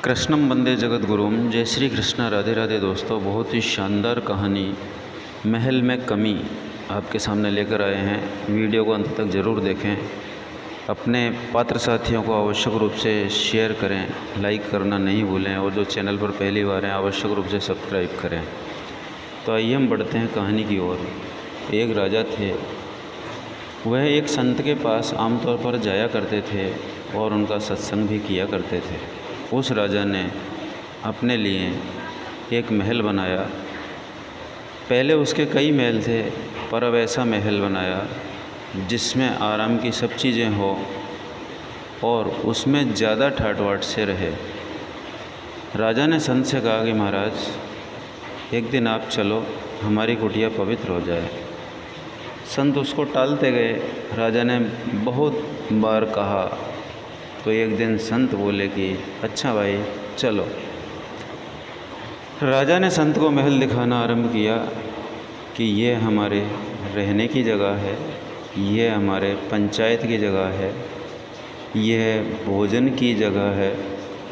कृष्णम वंदे जगत गुरुम। जय श्री कृष्ण, राधे राधे दोस्तों। बहुत ही शानदार कहानी महल में कमी आपके सामने लेकर आए हैं। वीडियो को अंत तक ज़रूर देखें। अपने पात्र साथियों को आवश्यक रूप से शेयर करें, लाइक करना नहीं भूलें और जो चैनल पर पहली बार हैं आवश्यक रूप से सब्सक्राइब करें। तो आइए हम बढ़ते हैं कहानी की ओर। एक राजा थे। वह एक संत के पास आमतौर पर जाया करते थे और उनका सत्संग भी किया करते थे। उस राजा ने अपने लिए एक महल बनाया। पहले उसके कई महल थे, पर अब ऐसा महल बनाया जिसमें आराम की सब चीज़ें हो और उसमें ज़्यादा ठाट बाट से रहे। राजा ने संत से कहा कि महाराज, एक दिन आप चलो, हमारी कुटिया पवित्र हो जाए। संत उसको टालते गए। राजा ने बहुत बार कहा तो एक दिन संत बोले कि अच्छा भाई चलो। राजा ने संत को महल दिखाना आरंभ किया कि ये हमारे रहने की जगह है, ये हमारे पंचायत की जगह है, यह भोजन की जगह है,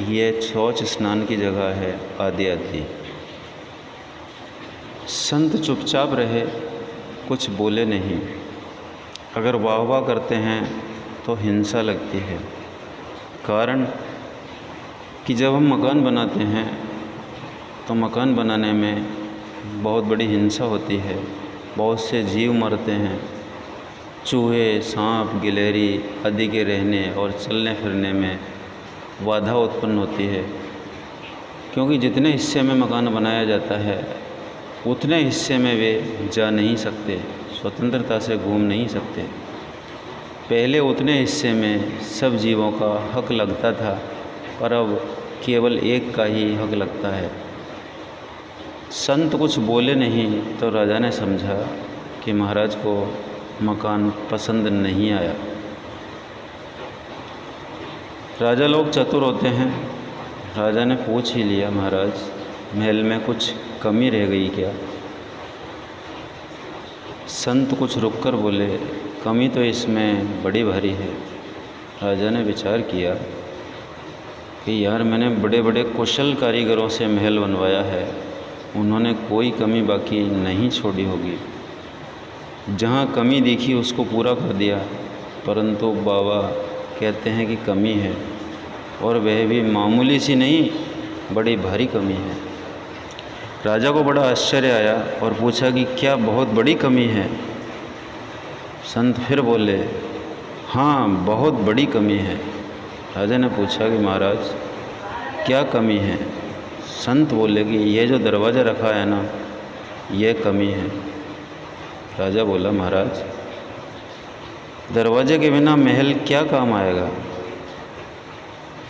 ये शौच स्नान की जगह है, आदि आदि। संत चुपचाप रहे, कुछ बोले नहीं। अगर वाह वाह करते हैं तो हिंसा लगती है। कारण कि जब हम मकान बनाते हैं तो मकान बनाने में बहुत बड़ी हिंसा होती है, बहुत से जीव मरते हैं। चूहे, सांप, गिलहरी आदि के रहने और चलने फिरने में बाधा उत्पन्न होती है, क्योंकि जितने हिस्से में मकान बनाया जाता है उतने हिस्से में वे जा नहीं सकते, स्वतंत्रता से घूम नहीं सकते। पहले उतने हिस्से में सब जीवों का हक लगता था, पर अब केवल एक का ही हक लगता है। संत कुछ बोले नहीं तो राजा ने समझा कि महाराज को मकान पसंद नहीं आया। राजा लोग चतुर होते हैं। राजा ने पूछ ही लिया, महाराज महल में कुछ कमी रह गई क्या? संत कुछ रुककर बोले, कमी तो इसमें बड़ी भारी है। राजा ने विचार किया कि यार, मैंने बड़े बड़े कुशल कारीगरों से महल बनवाया है, उन्होंने कोई कमी बाकी नहीं छोड़ी होगी। जहाँ कमी दिखी उसको पूरा कर दिया, परंतु बाबा कहते हैं कि कमी है, और वह भी मामूली सी नहीं, बड़ी भारी कमी है। राजा को बड़ा आश्चर्य आया और पूछा कि क्या बहुत बड़ी कमी है? संत फिर बोले, हाँ बहुत बड़ी कमी है। राजा ने पूछा कि महाराज क्या कमी है? संत बोले कि ये जो दरवाज़ा रखा है ना, ये कमी है। राजा बोला, महाराज दरवाजे के बिना महल क्या काम आएगा?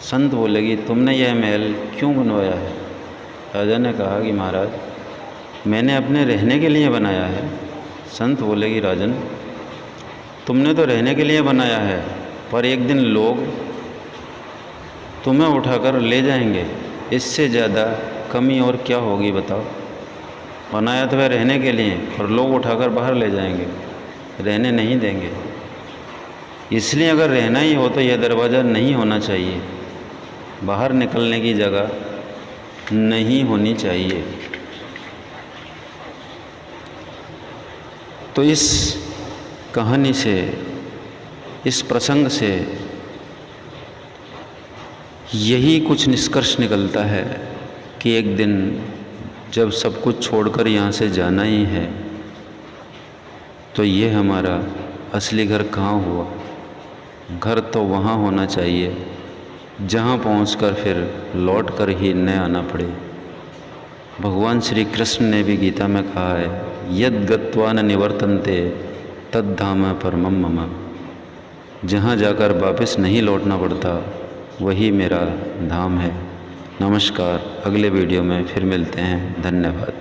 संत बोले कि तुमने यह महल क्यों बनवाया है? राजा ने कहा कि महाराज मैंने अपने रहने के लिए बनाया है। संत बोले कि राजन, तुमने तो रहने के लिए बनाया है, पर एक दिन लोग तुम्हें उठाकर ले जाएंगे, इससे ज़्यादा कमी और क्या होगी बताओ? बनाया तो वह रहने के लिए, और लोग उठाकर बाहर ले जाएंगे, रहने नहीं देंगे। इसलिए अगर रहना ही हो तो यह दरवाज़ा नहीं होना चाहिए, बाहर निकलने की जगह नहीं होनी चाहिए। तो इस कहानी से, इस प्रसंग से यही कुछ निष्कर्ष निकलता है कि एक दिन जब सब कुछ छोड़कर यहाँ से जाना ही है, तो ये हमारा असली घर कहाँ हुआ? घर तो वहाँ होना चाहिए जहाँ पहुंचकर फिर लौट कर ही न आना पड़े। भगवान श्री कृष्ण ने भी गीता में कहा है, यद गत्वा न निवर्तन्ते तद धाम परमम मम। जहाँ जाकर वापस नहीं लौटना पड़ता वही मेरा धाम है। नमस्कार, अगले वीडियो में फिर मिलते हैं। धन्यवाद।